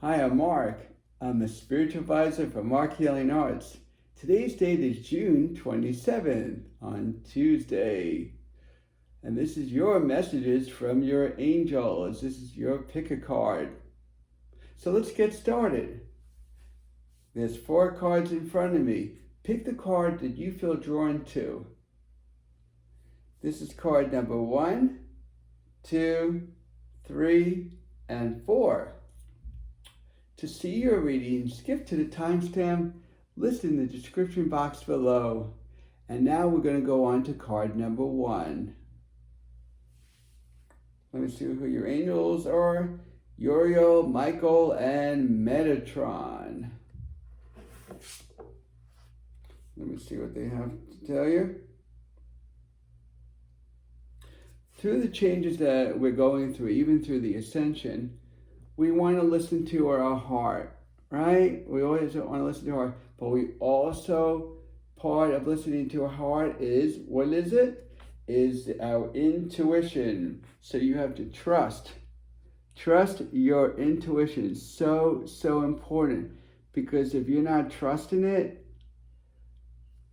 Hi, I'm Mark. I'm the spiritual advisor for Marc Healing Arts. Today's date is June 27th on Tuesday. And this is your messages from your angels. This is your pick a card. So let's get started. There's 4 cards in front of me. Pick the card that you feel drawn to. This is card number 1, 2, 3, and 4. To see your reading, skip to the timestamp listed in the description box below. And now we're going to go on to card number 1. Let me see who your angels are. Uriel, Michael, and Metatron. Let me see what they have to tell you. Through the changes that we're going through, even through the ascension, we want to listen to our heart, right? We always want to listen to our heart, but we also, part of listening to our heart is, what is it? Is our intuition. So you have to trust your intuition. So important, because if you're not trusting it,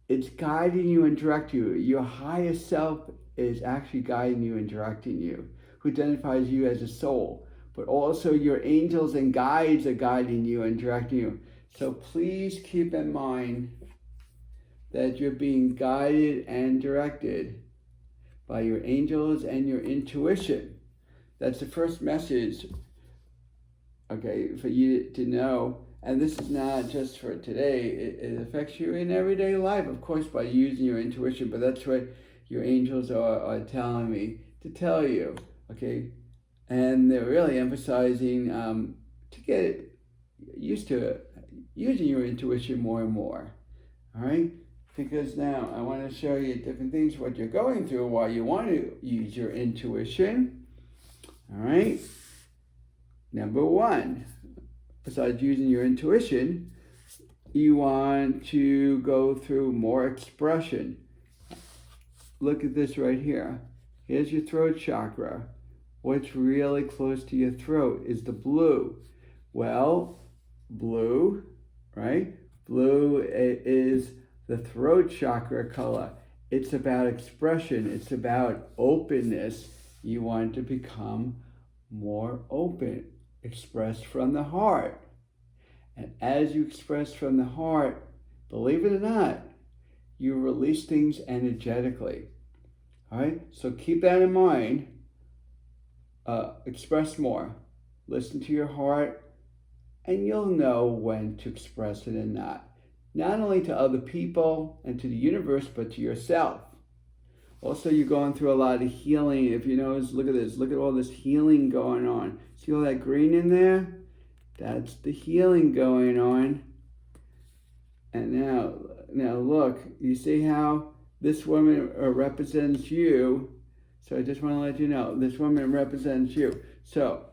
it's guiding you and directing you. Your highest self is actually guiding you and directing you, who identifies you as a soul. But also your angels and guides are guiding you and directing you. So please keep in mind that you're being guided and directed by your angels and your intuition. That's the first message, okay, for you to know. And this is not just for today. It affects you in everyday life, of course, by using your intuition. But that's what your angels are telling me to tell you, okay? And they're really emphasizing to get used to using your intuition more and more, all right? Because now I want to show you different things, what you're going through, why you want to use your intuition, all right? Number 1, besides using your intuition, you want to go through more expression. Look at this right here. Here's your throat chakra. What's really close to your throat is the blue. Well, blue, right? Blue is the throat chakra color. It's about expression. It's about openness. You want to become more open. Express from the heart. And as you express from the heart, believe it or not, you release things energetically. All right? So keep that in mind. Express more. Listen to your heart, and you'll know when to express it and not. Not only to other people and to the universe, but to yourself. Also, you're going through a lot of healing. If you notice, look at this. Look at all this healing going on. See all that green in there? That's the healing going on. And now look. You see how this woman represents you? So I just want to let you know, this woman represents you. So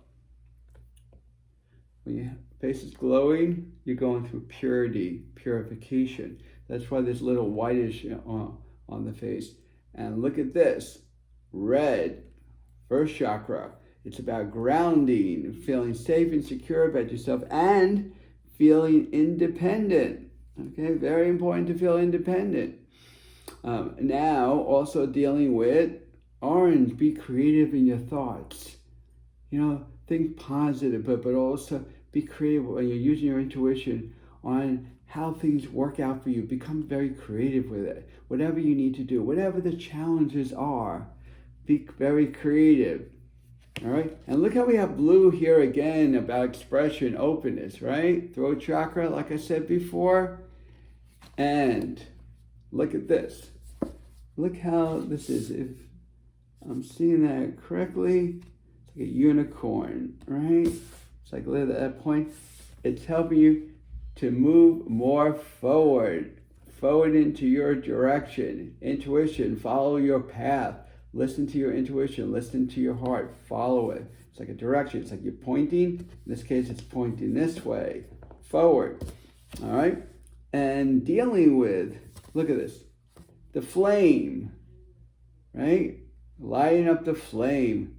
when your face is glowing, you're going through purity, purification. That's why there's a little whitish on the face. And look at this, red, first chakra. It's about grounding, feeling safe and secure about yourself, and feeling independent. Okay, very important to feel independent. Now, also dealing with orange, be creative in your thoughts. Think positive, but also be creative when you're using your intuition on how things work out for you. Become very creative with it. Whatever you need to do, whatever the challenges are, be very creative. All right? And look how we have blue here again about expression, openness, right? Throat chakra, like I said before. And look at this. Look how this is. If I'm seeing that correctly, it's like a unicorn, right? It's like at that point, it's helping you to move more forward into your direction. Intuition, follow your path. Listen to your intuition, listen to your heart, follow it. It's like a direction. It's like you're pointing. In this case, it's pointing this way, forward. All right? And dealing with, look at this, the flame, right? Lighting up the flame.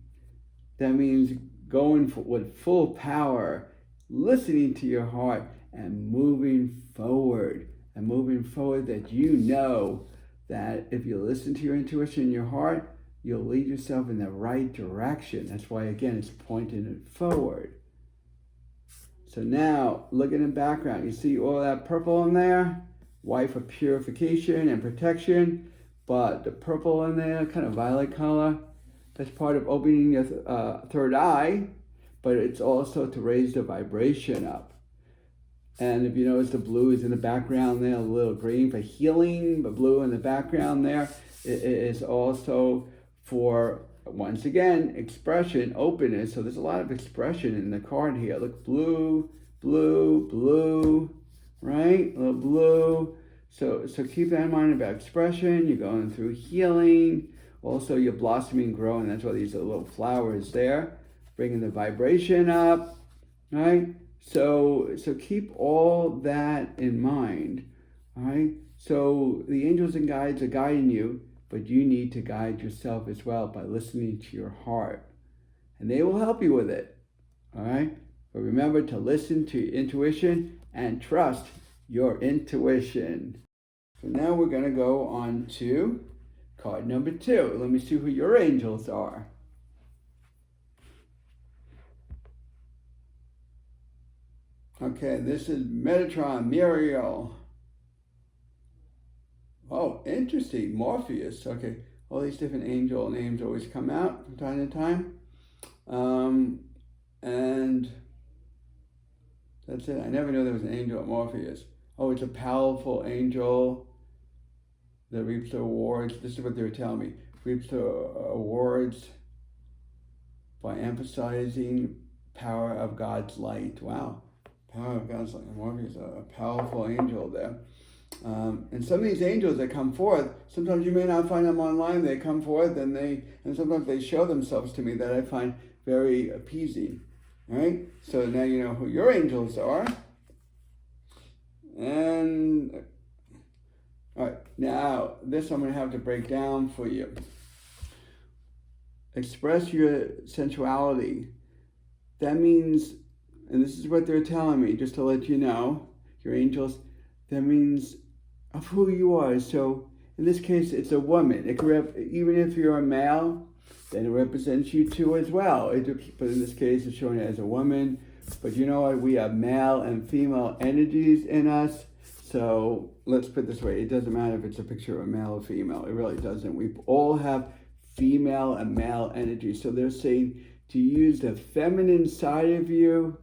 That means going with full power, listening to your heart and moving forward. And moving forward, that you know that if you listen to your intuition and your heart, you'll lead yourself in the right direction. That's why, again, it's pointing it forward. So now, look in the background. You see all that purple in there? White for purification and protection. But the purple in there, kind of violet color, that's part of opening your third eye. But it's also to raise the vibration up. And if you notice, the blue is in the background there, a little green for healing, but blue in the background there. It is also for, once again, expression, openness. So there's a lot of expression in the card here. Look, blue, blue, blue, right? A little blue. So keep that in mind about expression. You're going through healing. Also, you're blossoming, growing. That's why these are little flowers there, bringing the vibration up, right? So keep all that in mind, all right? So the angels and guides are guiding you, but you need to guide yourself as well by listening to your heart. And they will help you with it, all right? But remember to listen to your intuition and trust your intuition. So now we're going to go on to card number 2. Let me see who your angels are. Okay, this is Metatron, Muriel. Oh, interesting. Morpheus. Okay, all these different angel names always come out from time to time. And that's it. I never knew there was an angel at Morpheus. Oh, it's a powerful angel that reaps the awards. This is what they were telling me. Reaps the awards by emphasizing power of God's light. Wow. Power of God's light. Morpheus, a powerful angel there. And some of these angels that come forth, sometimes you may not find them online. They come forth and sometimes they show themselves to me that I find very appeasing. All right? So now you know who your angels are. And all right, now this I'm going to have to break down for you. Express your sensuality. That means, and this is what they're telling me, just to let you know, your angels, that means of who you are. So in this case, it's a woman. It could even if you're a male, then it represents you too as well. But in this case, it's showing it as a woman. But you know what? We have male and female energies in us. So let's put it this way. It doesn't matter if it's a picture of a male or female. It really doesn't. We all have female and male energy. So they're saying to use the feminine side of you,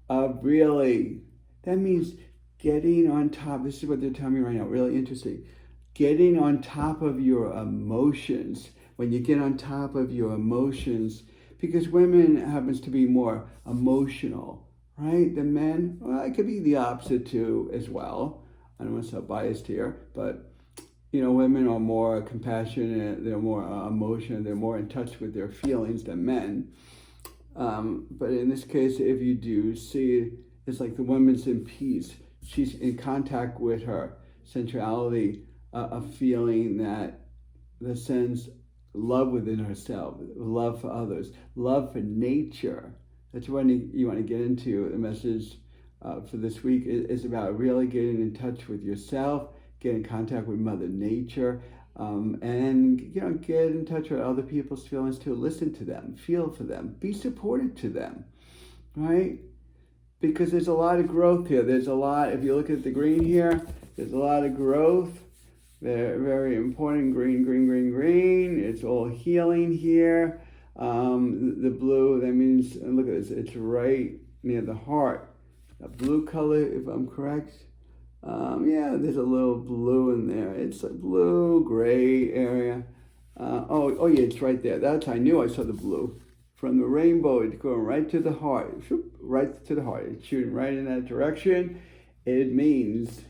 really. That means getting on top. This is what they're telling me right now. Really interesting. Getting on top of your emotions. When you get on top of your emotions, because women happens to be more emotional, right? Than men. Well, it could be the opposite too as well. I don't want to sound biased here, but you know, women are more compassionate, they're more emotional, they're more in touch with their feelings than men. But in this case, if you do see, it's like the woman's in peace. She's in contact with her sensuality, a feeling that the sense love within herself, love for others, love for nature. That's what you want to get into. The message for this week is about really getting in touch with yourself, get in contact with Mother Nature, and get in touch with other people's feelings too. Listen to them, feel for them, be supportive to them, right? Because there's a lot of growth here. There's a lot, if you look at the green here, there's a lot of growth. They're very important. Green, green, green, green. It's all healing here. The blue, that means, look at this, it's right near the heart. A blue color, if I'm correct. Yeah, there's a little blue in there. It's a blue, gray area. Oh yeah, it's right there. That's how I knew I saw the blue. From the rainbow, it's going right to the heart. Right to the heart. It's shooting right in that direction. It means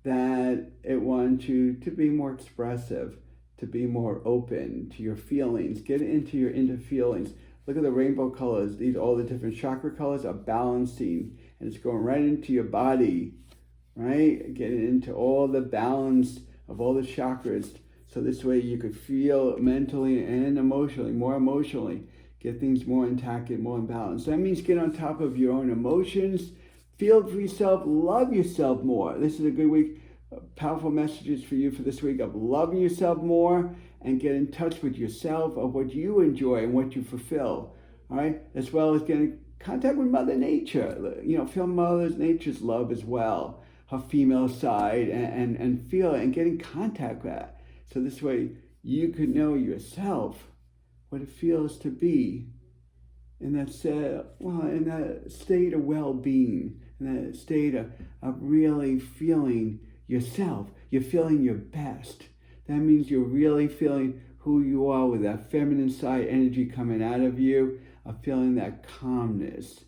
that it wants you to be more expressive, to be more open to your feelings. Get into your inner feelings. Look at the rainbow colors. These, all the different chakra colors are balancing, and it's going right into your body, right? Getting into all the balance of all the chakras. So this way you could feel mentally and emotionally, more emotionally, get things more intact, get more in balance. That means get on top of your own emotions, feel for yourself, love yourself more. This is a good week. Powerful messages for you for this week of loving yourself more and get in touch with yourself of what you enjoy and what you fulfill. All right, as well as getting in contact with Mother Nature. Feel Mother Nature's love as well, her female side, and feel it and get in contact with that. So this way you could know yourself, what it feels to be in that state of well-being, in that state of really feeling yourself. You're feeling your best. That means you're really feeling who you are with that feminine side energy coming out of you, of feeling that calmness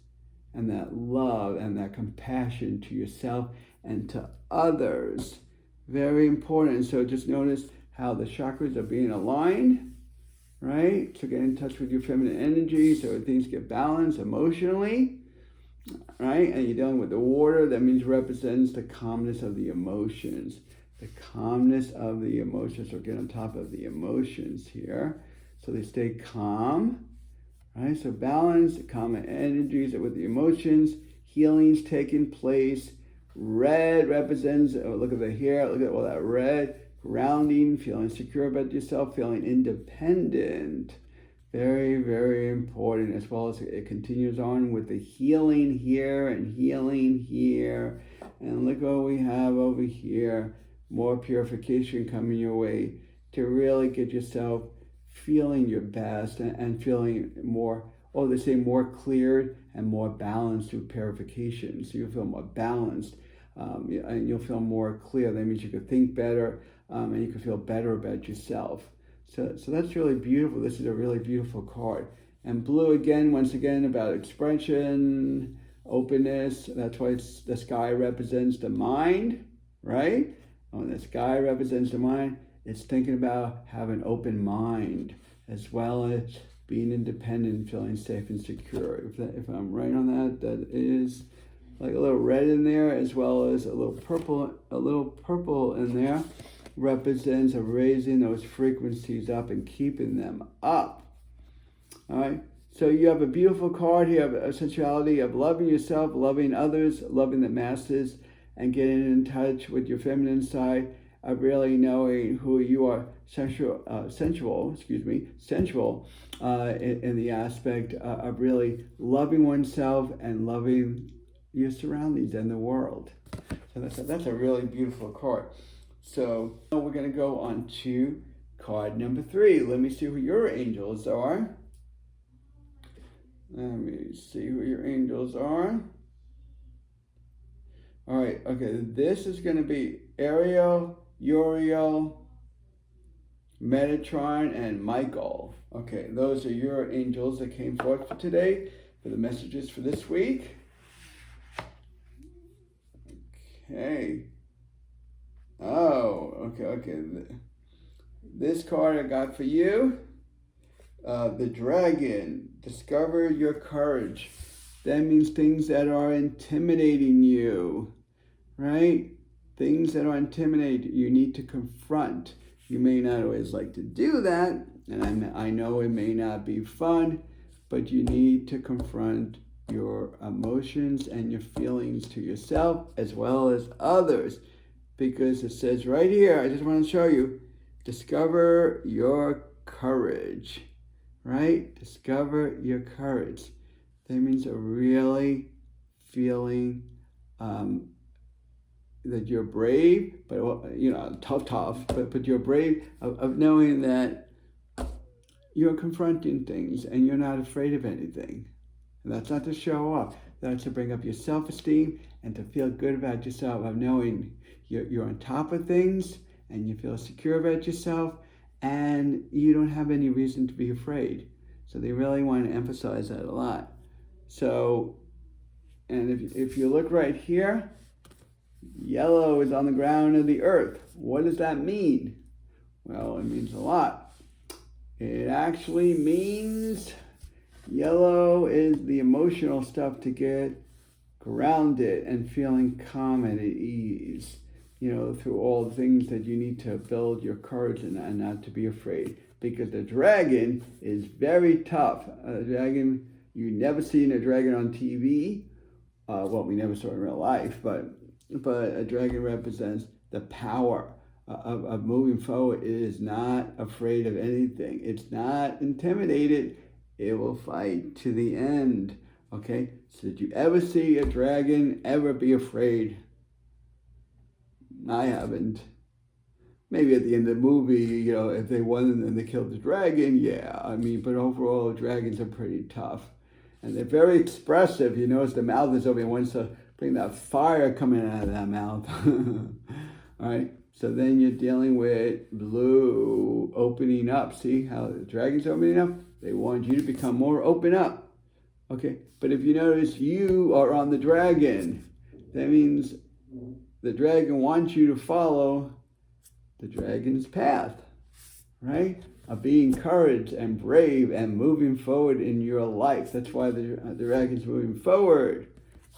and that love and that compassion to yourself and to others. Very important. So just notice how the chakras are being aligned, right? So get in touch with your feminine energy so things get balanced emotionally, right? And you're dealing with the water. That means represents the calmness of the emotions. The calmness of the emotions. So get on top of the emotions here. So they stay calm, right? So balance, calm energies with the emotions. Healing's taking place. Red represents, look at the hair, look at all that red. Grounding, feeling secure about yourself, feeling independent. Very, very important, as well as it continues on with the healing here and healing here. And look what we have over here. More purification coming your way to really get yourself feeling your best and feeling more, they say more cleared and more balanced through purification. So you'll feel more balanced and you'll feel more clear. That means you can think better and you can feel better about yourself. So that's really beautiful. This is a really beautiful card. And blue again, once again, about expression, openness. That's why the sky represents the mind, right? When the sky represents the mind, it's thinking about having an open mind as well as being independent, feeling safe and secure. If I'm right on that, that is like a little red in there as well as a little purple in there. Represents of raising those frequencies up and keeping them up. All right. So you have a beautiful card here of a sensuality of loving yourself, loving others, loving the masses, and getting in touch with your feminine side of really knowing who you are, sensual in the aspect of really loving oneself and loving your surroundings and the world. So that's a really beautiful card. So we're going to go on to card number 3. Let me see who your angels are. Let me see who your angels are. All right, okay, this is going to be Ariel, Uriel, Metatron, and Michael. Okay, those are your angels that came forth for today, for the messages for this week. Okay. Oh, okay. This card I got for you, the dragon. Discover your courage. That means things that are intimidating you, right? Things that are intimidating you need to confront. You may not always like to do that, and I know it may not be fun, but you need to confront your emotions and your feelings to yourself as well as others. Because it says right here, I just want to show you, discover your courage, right? Discover your courage. That means really feeling that you're brave, but tough, but you're brave of knowing that you're confronting things and you're not afraid of anything. And that's not to show off. That's to bring up your self-esteem and to feel good about yourself, of knowing you're on top of things and you feel secure about yourself and you don't have any reason to be afraid. So they really want to emphasize that a lot. So, and if you look right here, yellow is on the ground of the earth. What does that mean? Well, it means a lot. It actually means yellow is the emotional stuff to get grounded and feeling calm and at ease, through all the things that you need to build your courage and not to be afraid. because the dragon is very tough. A dragon, you never seen a dragon on TV. Well, we never saw it in real life, but a dragon represents the power of moving forward. It is not afraid of anything. It's not intimidated. It will fight to the end. Okay? So did you ever see a dragon ever be afraid? I haven't. Maybe at the end of the movie, if they won and they killed the dragon, yeah. I mean, but overall, dragons are pretty tough. And they're very expressive. You notice the mouth is open. Once to bring that fire coming out of that mouth. All right. So then you're dealing with blue opening up. See how the dragon's opening up? They want you to become more open up. Okay. But if you notice you are on the dragon, that means the dragon wants you to follow the dragon's path. Right? Of being courage and brave and moving forward in your life. That's why the dragon's moving forward.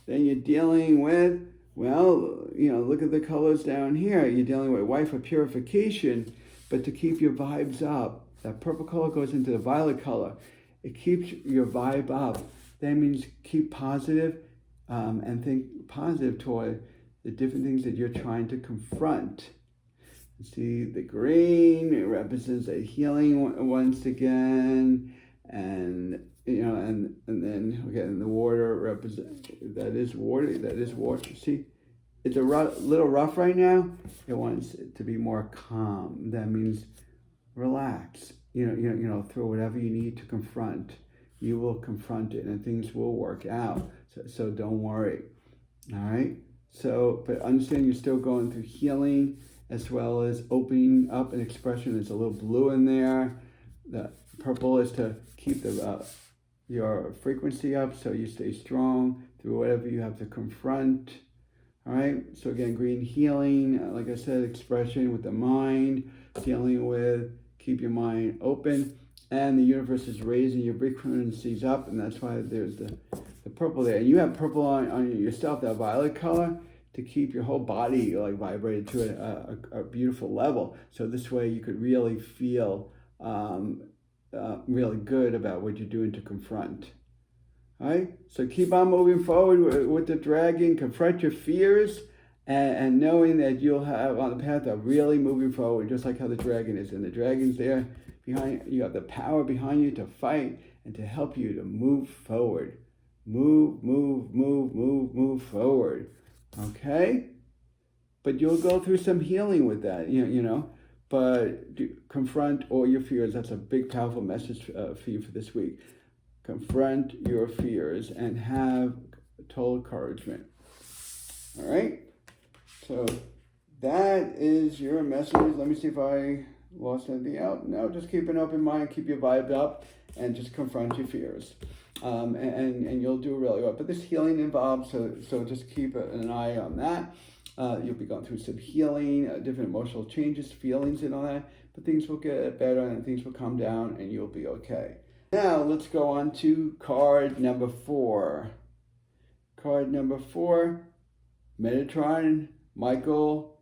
Then you're dealing with, look at the colors down here. You're dealing with wife of purification, but to keep your vibes up. That purple color goes into the violet color. It keeps your vibe up. That means keep positive and think positive toward the different things that you're trying to confront. See, the green, it represents a healing once again, and then the water represents, that is water. See, it's a little rough right now. It wants it to be more calm. That means relax. Through whatever you need to confront, you will confront it, and things will work out. So don't worry. All right. So, but understand you're still going through healing, as well as opening up an expression. There's a little blue in there. The purple is to keep your frequency up so you stay strong through whatever you have to confront. All right, so again, green healing, like I said, expression with the mind, dealing with, keep your mind open, and the universe is raising your frequencies up, and that's why there's the purple there. And you have purple on yourself, that violet color, to keep your whole body vibrated to a beautiful level. So this way you could really feel really good about what you're doing to confront. All right? So keep on moving forward with the dragon. Confront your fears and knowing that you'll have on the path of really moving forward, just like how the dragon is. And the dragon's there behind you. Have the power behind you to fight and to help you to move forward. Move forward. Okay, but you'll go through some healing with that, but confront all your fears. That's a big, powerful message for you for this week. Confront your fears and have total encouragement. All right, so that is your message. Let me see if I lost anything out. No, just keep an open mind, keep your vibe up, and just confront your fears. And you'll do really well. But there's healing involved, so just keep an eye on that. You'll be going through some healing, different emotional changes, feelings and all that. But things will get better and things will calm down and you'll be okay. Now let's go on to card number 4. Card number 4, Metatron, Michael,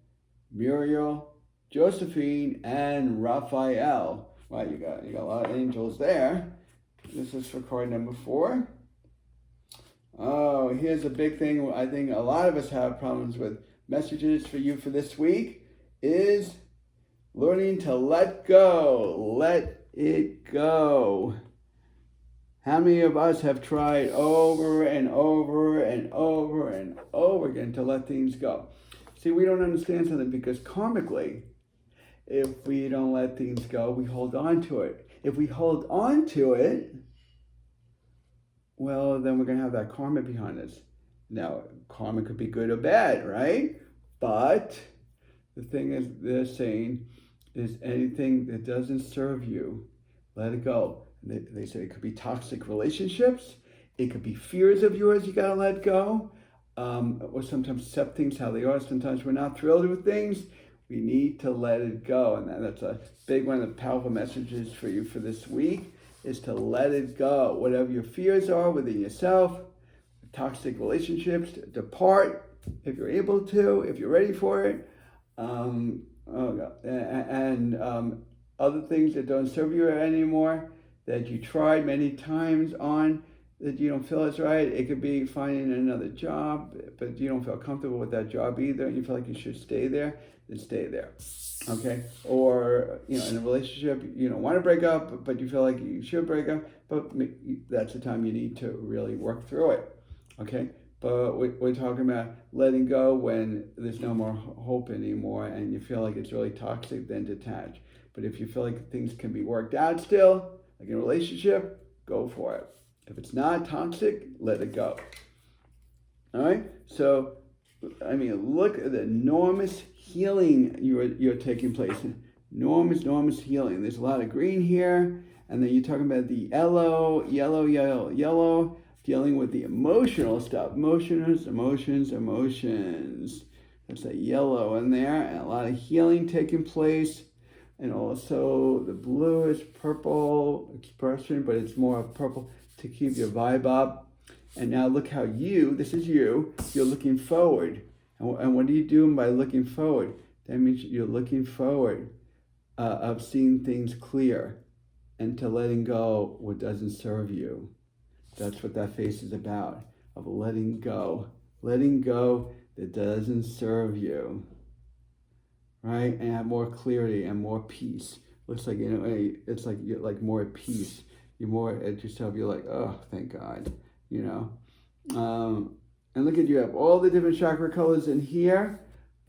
Muriel, Josephine, and Raphael. Wow, you got a lot of angels there. This is for card number 4. Oh, here's a big thing I think a lot of us have problems with. Messages for you for this week is learning to let go. Let it go. How many of us have tried over and over and over and over again to let things go? See, we don't understand something because karmically, if we don't let things go, we hold on to it. If we hold on to it, well, then we're going to have that karma behind us. Now, karma could be good or bad, right? But the thing is, they're saying is anything that doesn't serve you, let it go. They say it could be toxic relationships. It could be fears of yours you got to let go. Or sometimes accept things how they are. Sometimes we're not thrilled with things. We need to let it go. And that's a big one of the powerful messages for you for this week, is to let it go. Whatever your fears are within yourself, toxic relationships, depart if you're able to, if you're ready for it. other things that don't serve you anymore, that you tried many times on, that you don't feel is right. It could be finding another job, but you don't feel comfortable with that job either, and you feel like you should stay there, then stay there. Okay? Or, in a relationship, you don't want to break up, but you feel like you should break up, but that's the time you need to really work through it. Okay? But we're talking about letting go when there's no more hope anymore and you feel like it's really toxic, then detach. But if you feel like things can be worked out still, like in a relationship, go for it. If it's not toxic, let it go. All right? So, look at the enormous healing you're taking place. Enormous healing. There's a lot of green here. And then you're talking about the yellow, dealing with the emotional stuff. Emotions. There's a yellow in there, and a lot of healing taking place. And also the bluish purple expression, but it's more purple to keep your vibe up. And now look how this is you're looking forward. And what are you doing by looking forward? That means you're looking forward of seeing things clear and to letting go what doesn't serve you. That's what that face is about, of letting go that doesn't serve you, right? And have more clarity and more peace. Looks like, it's like you're like more at peace. You're more at yourself. You're like, oh, thank God, And look at you have all the different chakra colors in here,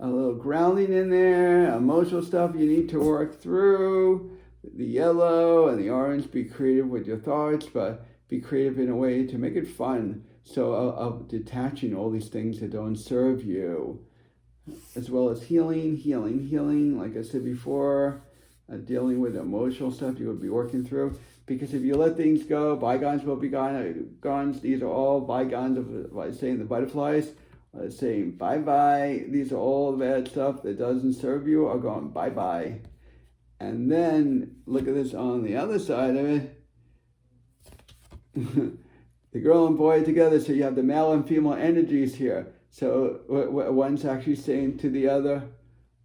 a little grounding in there, emotional stuff you need to work through. The yellow and the orange, be creative with your thoughts, but be creative in a way to make it fun. So of detaching all these things that don't serve you, as well as healing. Like I said before, dealing with emotional stuff you would be working through. Because if you let things go, bygones will be bygones. These are all bygones of saying the butterflies. Saying bye-bye. These are all the bad stuff that doesn't serve you are going bye-bye. And then look at this on the other side of it. The girl and boy together, so you have the male and female energies here. So one's actually saying to the other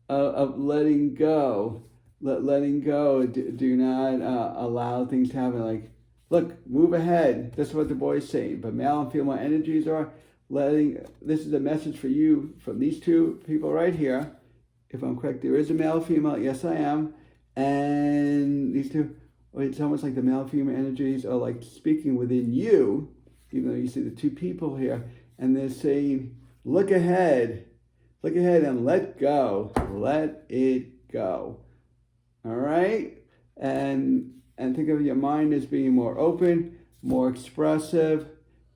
of letting go. Letting go. Do not allow things to happen. Like, look, move ahead. That's what the boy's saying. But male and female energies are letting. This is a message for you from these two people right here. If I'm correct, there is a male, female. Yes, I am. And these two, it's almost like the male and female energies are like speaking within you, even though you see the two people here, and they're saying, look ahead and let go. Let it go. All right? And think of your mind as being more open, more expressive,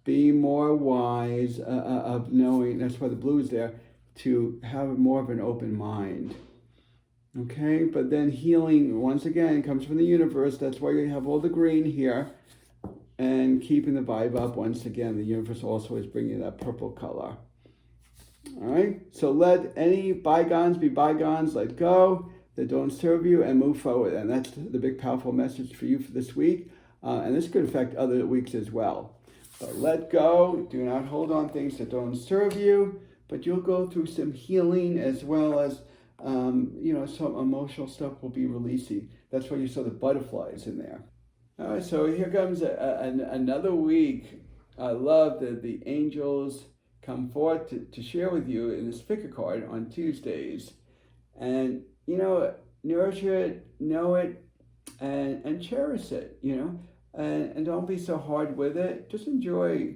being more wise, of knowing, that's why the blue is there, to have more of an open mind. Okay, but then healing, once again, comes from the universe. That's why you have all the green here. And keeping the vibe up, once again, the universe also is bringing that purple color. All right, so let any bygones be bygones, let go, that don't serve you, and move forward. And that's the big, powerful message for you for this week. And this could affect other weeks as well. But let go, do not hold on things that don't serve you, but you'll go through some healing as well as some emotional stuff will be releasing. That's why you saw the butterflies in there. All right, so here comes another week. I love that the angels come forth to share with you in this picker card on Tuesdays. And, nourish it, know it, and cherish it, and don't be so hard with it. Just enjoy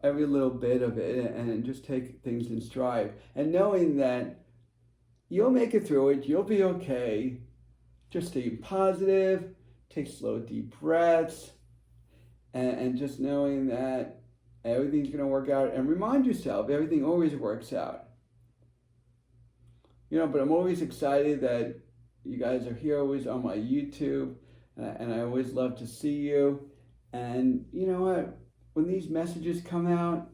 every little bit of it and just take things in stride. And knowing that you'll make it through it. You'll be okay. Just stay positive. Take slow, deep breaths. And just knowing that everything's going to work out. And remind yourself, everything always works out. But I'm always excited that you guys are here always on my YouTube. And I always love to see you. And you know what? When these messages come out,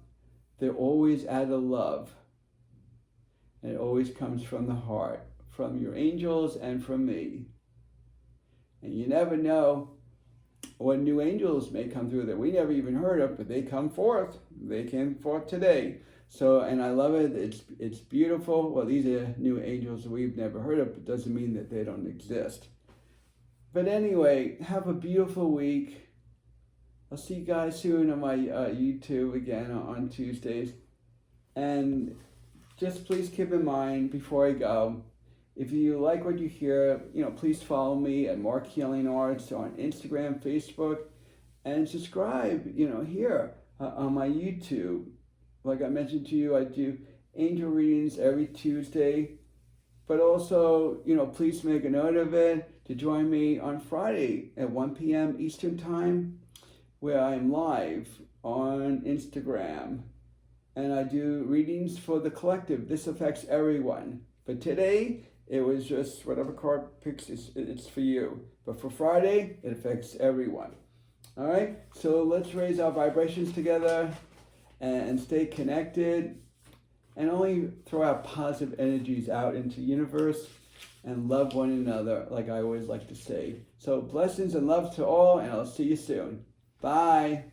they're always out of love. And it always comes from the heart, from your angels and from me. And you never know when new angels may come through that we never even heard of, but they come forth. They came forth today. So, and I love it. It's beautiful. Well, these are new angels we've never heard of, but doesn't mean that they don't exist. But anyway, have a beautiful week. I'll see you guys soon on my YouTube again on Tuesdays. And just please keep in mind before I go, if you like what you hear, please follow me at Marc Healing Arts on Instagram, Facebook, and subscribe, here on my YouTube. Like I mentioned to you, I do angel readings every Tuesday. But also, please make a note of it to join me on Friday at 1 p.m. Eastern Time, where I'm live on Instagram. And I do readings for the collective. This affects everyone. But today, it was just whatever card picks, it's for you. But for Friday, it affects everyone. All right? So let's raise our vibrations together and stay connected. And only throw out positive energies out into the universe and love one another, like I always like to say. So blessings and love to all, and I'll see you soon. Bye.